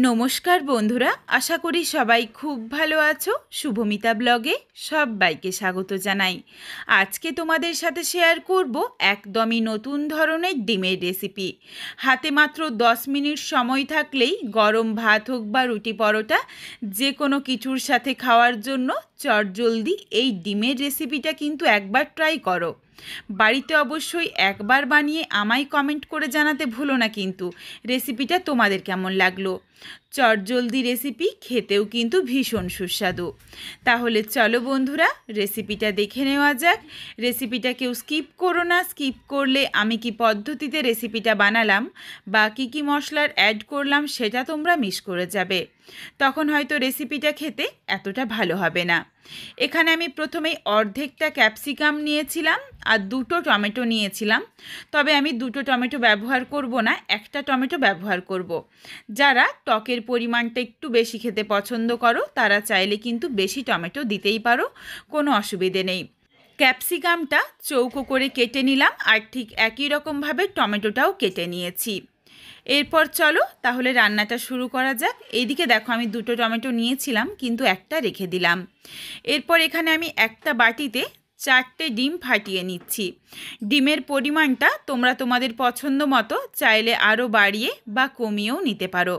নমস্কার বন্ধুরা, আশা করি সবাই খুব ভালো আছো। শুভমিতা ব্লগে সবাইকে স্বাগত জানাই। আজকে তোমাদের সাথে শেয়ার করব একদমই নতুন ধরনের ডিমের রেসিপি। হাতে মাত্র 10 মিনিট সময় থাকলেই গরম ভাত হোক বা রুটি পরোটা যে কোনো কিছুর সাথে খাওয়ার জন্য চটজলদি এই ডিমের রেসিপিটা কিন্তু একবার ট্রাই করো। বাড়িতে অবশ্যই একবার বানিয়ে আমায় কমেন্ট করে জানাতে ভুলো না কিন্তু রেসিপিটা তোমাদের কেমন লাগলো। চটজলদি রেসিপি, খেতেও কিন্তু ভীষণ সুস্বাদু। তাহলে চলো বন্ধুরা, রেসিপিটা দেখে নেওয়া যাক। রেসিপিটা কেউ স্কিপ করো না, স্কিপ করলে আমি কি পদ্ধতিতে রেসিপিটা বানালাম বা কী মশলার অ্যাড করলাম সেটা তোমরা মিস করে যাবে, তখন হয়তো রেসিপিটা খেতে এতটা ভালো হবে না। এখানে আমি প্রথমেই অর্ধেকটা ক্যাপসিকাম নিয়েছিলাম আর 2টো টমেটো নিয়েছিলাম, তবে আমি 2টো টমেটো ব্যবহার করব না, একটা টমেটো ব্যবহার করব। যারা টকের পরিমাণটা একটু বেশি খেতে পছন্দ করো তারা চাইলে কিন্তু বেশি টমেটো দিতেই পারো, কোনো অসুবিধে নেই। ক্যাপসিকামটা চৌকো করে কেটে নিলাম আর ঠিক একই রকমভাবে টমেটোটাও কেটে নিয়েছি। এরপর চলো তাহলে রান্নাটা শুরু করা যাক। এইদিকে দেখো আমি 2টো টমেটো নিয়েছিলাম কিন্তু একটা রেখে দিলাম। এরপর এখানে আমি একটা বাটিতে 4টে ডিম ফাটিয়ে নিচ্ছি। ডিমের পরিমাণটা তোমরা তোমাদের পছন্দ মতো চাইলে আরও বাড়িয়ে বা কমিয়েও নিতে পারো।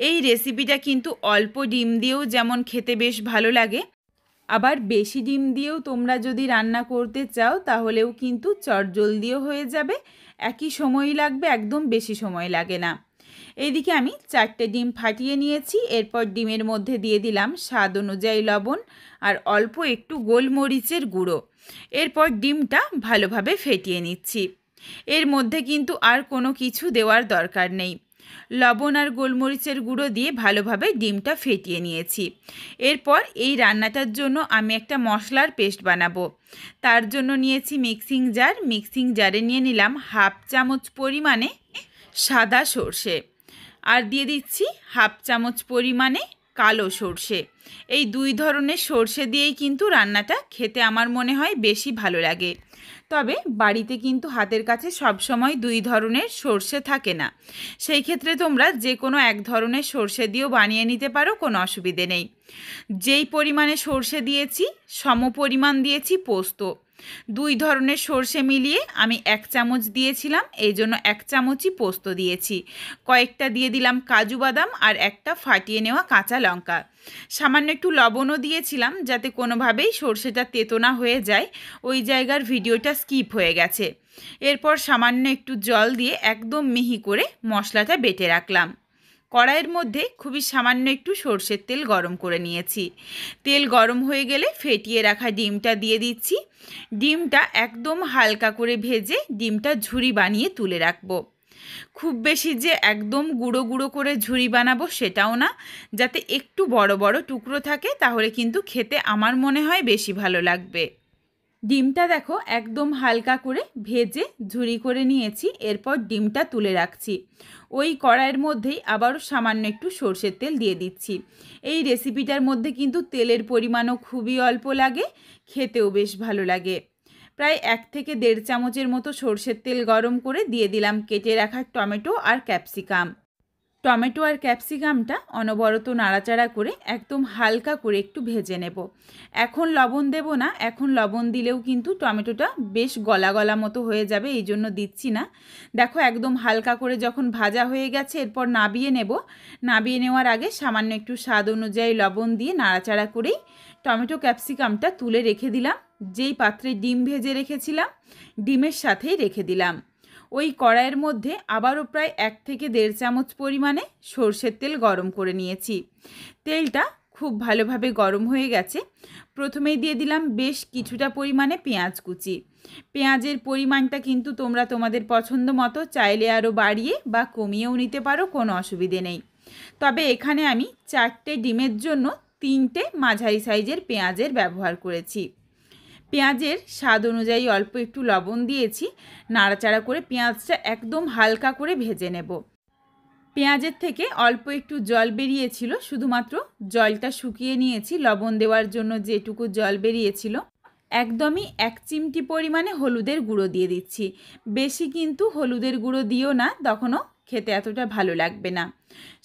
এই রেসিপিটা কিন্তু অল্প ডিম দিয়েও যেমন খেতে বেশ ভালো লাগে, আবার বেশি ডিম দিয়েও তোমরা যদি রান্না করতে চাও তাহলেও কিন্তু চটজলদিও হয়ে যাবে, একই সময় লাগবে, একদম বেশি সময় লাগে না। এইদিকে আমি 4টে ডিম ফাটিয়ে নিয়েছি। এরপর ডিমের মধ্যে দিয়ে দিলাম স্বাদ অনুযায়ী লবণ আর অল্প একটু গোলমরিচের গুঁড়ো। এরপর ডিমটা ভালোভাবে ফেটিয়ে নিচ্ছি। এর মধ্যে কিন্তু আর কোনো কিছু দেওয়ার দরকার নেই। লবণ আর গোলমরিচের গুঁড়ো দিয়ে ভালোভাবে ডিমটা ফেটিয়ে নিয়েছি। এরপর এই রান্নাটার জন্য আমি একটা মশলার পেস্ট বানাবো। তার জন্য নিয়েছি মিক্সিং জার। মিক্সিং জারে নিয়ে নিলাম 1/2 চামচ পরিমাণে সাদা সর্ষে আর দিয়ে দিচ্ছি 1/2 চামচ পরিমাণে কালো সর্ষে। এই 2 ধরনের সর্ষে দিয়েই কিন্তু রান্নাটা খেতে আমার মনে হয় বেশি ভালো লাগে। তবে বাড়িতে কিন্তু হাতের কাছে সবসময় 2 ধরনের সর্ষে থাকে না, সেই ক্ষেত্রে তোমরা যে কোনো এক ধরনের সর্ষে দিয়েও বানিয়ে নিতে পারো, কোনো অসুবিধে নেই। যেই পরিমাণে সর্ষে দিয়েছি সম পরিমাণ দিয়েছি পোস্ত। 2 ধরনের সর্ষে মিলিয়ে আমি 1 চামচ দিয়েছিলাম, এই জন্য 1 চামচই পোস্ত দিয়েছি। কয়েকটা দিয়ে দিলাম কাজু বাদাম আর একটা ফাটিয়ে নেওয়া কাঁচা লঙ্কা। সামান্য একটু লবণও দিয়েছিলাম যাতে কোনোভাবেই সর্ষেটা তেতো না হয়ে যায়, ওই জায়গার ভিডিওটা স্কিপ হয়ে গেছে। এরপর সামান্য একটু জল দিয়ে একদম মিহি করে মশলাটা বেটে রাখলাম। কড়াইয়ের মধ্যে খুবই সামান্য একটু সর্ষের তেল গরম করে নিয়েছি। তেল গরম হয়ে গেলে ফেটিয়ে রাখা ডিমটা দিয়ে দিচ্ছি। ডিমটা একদম হালকা করে ভেজে ডিমটা ঝুরি বানিয়ে তুলে রাখবো। খুব বেশি যে একদম গুঁড়ো গুঁড়ো করে ঝুরি বানাবো সেটাও না, যাতে একটু বড় বড় টুকরো থাকে, তাহলে কিন্তু খেতে আমার মনে হয় বেশি ভালো লাগবে। ডিমটা দেখো একদম হালকা করে ভেজে ঝুরি করে নিয়েছি। এরপর ডিমটা তুলে রাখছি। ওই কড়াইয়ের মধ্যেই আবারও সামান্য একটু সর্ষের তেল দিয়ে দিচ্ছি। এই রেসিপিটার মধ্যে কিন্তু তেলের পরিমাণও খুবই অল্প লাগে, খেতেও বেশ ভালো লাগে। প্রায় 1 থেকে 1.5 চামচের মতো সর্ষের তেল গরম করে দিয়ে দিলাম কেটে রাখা টমেটো আর ক্যাপসিকাম। টমেটো আর ক্যাপসিকামটা অনবরত নাড়াচাড়া করে একদম হালকা করে একটু ভেজে নেব। এখন লবণ দেব না, এখন লবণ দিলেও কিন্তু টমেটোটা বেশ গলা গলা মতো হয়ে যাবে, এই জন্য দিচ্ছি না। দেখো একদম হালকা করে যখন ভাজা হয়ে গেছে এরপর নাবিয়ে নেব। নাবিয়ে নেওয়ার আগে সামান্য একটু স্বাদ অনুযায়ী লবণ দিয়ে নাড়াচাড়া করেই টমেটো ক্যাপসিকামটা তুলে রেখে দিলাম। যেই পাত্রে ডিম ভেজে রেখেছিলাম ডিমের সাথেই রেখে দিলাম। ওই কড়াইয়ের মধ্যে আবারও প্রায় 1 থেকে 1.5 চামচ পরিমাণে সর্ষের তেল গরম করে নিয়েছি। তেলটা খুব ভালোভাবে গরম হয়ে গেছে। প্রথমেই দিয়ে দিলাম বেশ কিছুটা পরিমাণে পেঁয়াজ কুচি। পেঁয়াজের পরিমাণটা কিন্তু তোমরা তোমাদের পছন্দ মতো চাইলে আরও বাড়িয়ে বা কমিয়েও নিতে পারো, কোনো অসুবিধে নেই। তবে এখানে আমি 4টে ডিমের জন্য 3টে মাঝারি সাইজের পেঁয়াজের ব্যবহার করেছি। পেঁয়াজের স্বাদ অনুযায়ী অল্প একটু লবণ দিয়েছি। নাড়াচাড়া করে পেঁয়াজটা একদম হালকা করে ভেজে নেব। পেঁয়াজের থেকে অল্প একটু জল বেরিয়েছিল, শুধুমাত্র জলটা শুকিয়ে নিয়েছি। লবণ দেওয়ার জন্য যেটুকু জল বেরিয়েছিল একদমই 1 চিমটি পরিমাণে হলুদের গুঁড়ো দিয়ে দিচ্ছি। বেশি কিন্তু হলুদের গুঁড়ো দিও না, তখনও খেতে এতটা ভালো লাগবে না।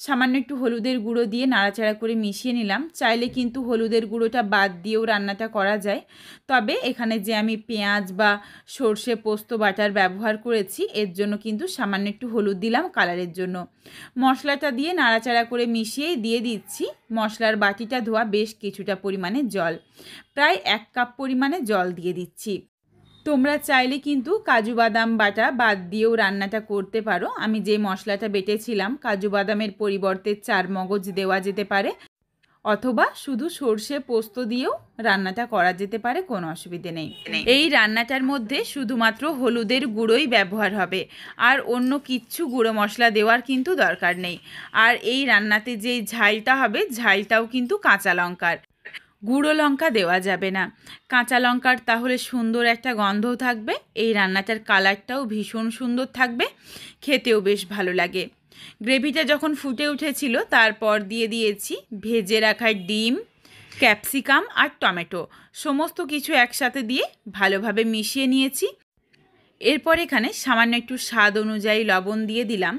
সামান্য একটু হলুদের গুঁড়ো দিয়ে নাড়াচাড়া করে মিশিয়ে নিলাম। চাইলে কিন্তু হলুদের গুঁড়োটা বাদ দিয়েও রান্নাটা করা যায়, তবে এখানে যে আমি পেঁয়াজ বা সর্ষে পোস্ত বাটার ব্যবহার করেছি এর জন্য কিন্তু সামান্য একটু হলুদ দিলাম কালারের জন্য। মশলাটা দিয়ে নাড়াচাড়া করে মিশিয়েই দিয়ে দিচ্ছি মশলার বাটিটা ধোয়া বেশ কিছুটা পরিমাণে জল, প্রায় 1 কাপ পরিমাণে জল দিয়ে দিচ্ছি। তোমরা চাইলে কিন্তু কাজু বাদাম বাটা বাদ দিয়েও রান্নাটা করতে পারো। আমি যে মশলাটা বেটেছিলাম কাজু বাদামের পরিবর্তে চারমগজ দেওয়া যেতে পারে, অথবা শুধু সর্ষে পোস্ত দিয়েও রান্নাটা করা যেতে পারে, কোনো অসুবিধে নেই। এই রান্নাটার মধ্যে শুধুমাত্র হলুদের গুঁড়োই ব্যবহার হবে, আর অন্য কিচ্ছু গুঁড়ো মশলা দেওয়ার কিন্তু দরকার নেই। আর এই রান্নাতে যেই ঝালটা হবে ঝালটাও কিন্তু কাঁচা লঙ্কার, গুঁড়ো লঙ্কা দেওয়া যাবে না। কাঁচা লঙ্কার তাহলে সুন্দর একটা গন্ধও থাকবে, এই রান্নাটার কালারটাও ভীষণ সুন্দর থাকবে, খেতেও বেশ ভালো লাগে। গ্রেভিটা যখন ফুটে উঠেছিল তারপর দিয়ে দিয়েছি ভেজে রাখা ডিম, ক্যাপসিকাম আর টমেটো, সমস্ত কিছু একসাথে দিয়ে ভালোভাবে মিশিয়ে নিয়েছি। এরপর এখানে সামান্য একটু স্বাদ অনুযায়ী লবণ দিয়ে দিলাম।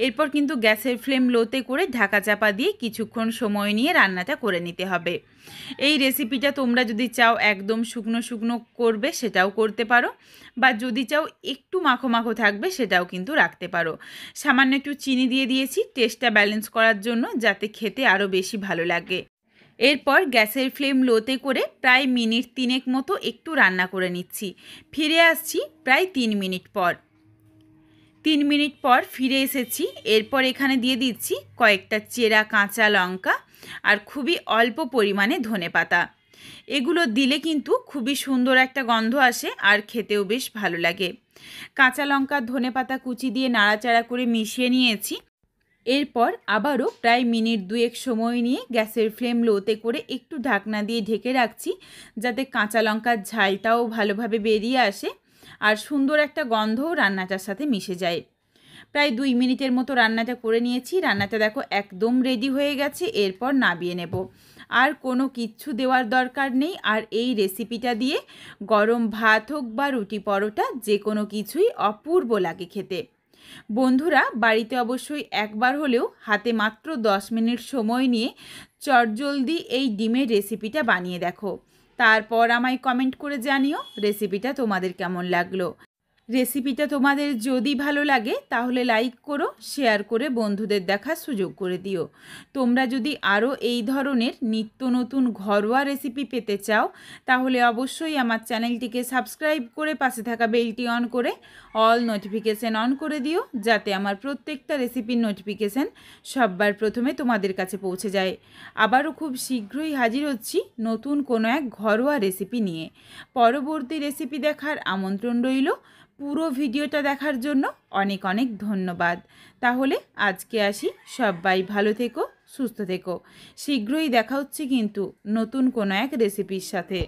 এরপর কিন্তু গ্যাসের ফ্লেম লোতে করে ঢাকা চাপা দিয়ে কিছুক্ষণ সময় নিয়ে রান্নাটা করে নিতে হবে। এই রেসিপিটা তোমরা যদি চাও একদম শুকনো শুকনো করবে সেটাও করতে পারো, বা যদি চাও একটু মাখো মাখো থাকবে সেটাও কিন্তু রাখতে পারো। সামান্য একটু চিনি দিয়ে দিয়েছি টেস্টটা ব্যালেন্স করার জন্য, যাতে খেতে আরও বেশি ভালো লাগে। এরপর গ্যাসের ফ্লেম লোতে করে প্রায় মিনিট 3 মতো একটু রান্না করে নিচ্ছি। ফিরে আসছি প্রায় 3 মিনিট পর। 3 মিনিট পর ফিরে এসেছি। এরপর এখানে দিয়ে দিচ্ছি কয়েকটা চেরা কাঁচা লঙ্কা আর খুবই অল্প পরিমাণে ধনেপাতা। এগুলো দিলে কিন্তু খুবই সুন্দর একটা গন্ধ আসে আর খেতেও বেশ ভালো লাগে। কাঁচা লঙ্কা ধনেপাতা কুচি দিয়ে নাড়াচাড়া করে মিশিয়ে নিয়েছি। এরপর আবারও প্রায় মিনিট 2 সময় নিয়ে গ্যাসের ফ্লেম লোতে করে একটু ঢাকনা দিয়ে ঢেকে রাখছি, যাতে কাঁচা লঙ্কার ঝালটাও ভালোভাবে বেরিয়ে আসে আর সুন্দর একটা গন্ধও রান্নাটার সাথে মিশে যায়। প্রায় 2 মিনিটের মতো রান্নাটা করে নিয়েছি। রান্নাটা দেখো একদম রেডি হয়ে গেছে। এরপর নামিয়ে নেব, আর কোনো কিচ্ছু দেওয়ার দরকার নেই। আর এই রেসিপিটা দিয়ে গরম ভাত হোক বা রুটি পরোটা যে কোনো কিছুই অপূর্ব লাগে খেতে। বন্ধুরা বাড়িতে অবশ্যই একবার হলেও হাতে মাত্র 10 মিনিট সময় নিয়ে চটজলদি এই ডিমের রেসিপিটা বানিয়ে দেখো, তারপর আমায় কমেন্ট করে জানিও রেসিপিটা তোমাদের কেমন লাগলো। রেসিপিটা তোমাদের যদি ভালো লাগে তাহলে লাইক করো, শেয়ার করে বন্ধুদের দেখার সুযোগ করে দিও। তোমরা যদি আরও এই ধরনের নিত্য নতুন ঘরোয়া রেসিপি পেতে চাও তাহলে অবশ্যই আমার চ্যানেলটিকে সাবস্ক্রাইব করে পাশে থাকা বেলটি অন করে অল নোটিফিকেশান অন করে দিও, যাতে আমার প্রত্যেকটা রেসিপির নোটিফিকেশান সবার প্রথমে তোমাদের কাছে পৌঁছে যায়। আবারও খুব শীঘ্রই হাজির হচ্ছি নতুন কোনো এক ঘরোয়া রেসিপি নিয়ে। পরবর্তী রেসিপি দেখার আমন্ত্রণ রইল। পুরো ভিডিওটা দেখার জন্য অনেক অনেক ধন্যবাদ। তাহলে আজকে আসি, সবাই ভালো থেকো, সুস্থ থেকো। শীঘ্রই দেখা হচ্ছে কিন্তু নতুন কোনো এক রেসিপির সাথে।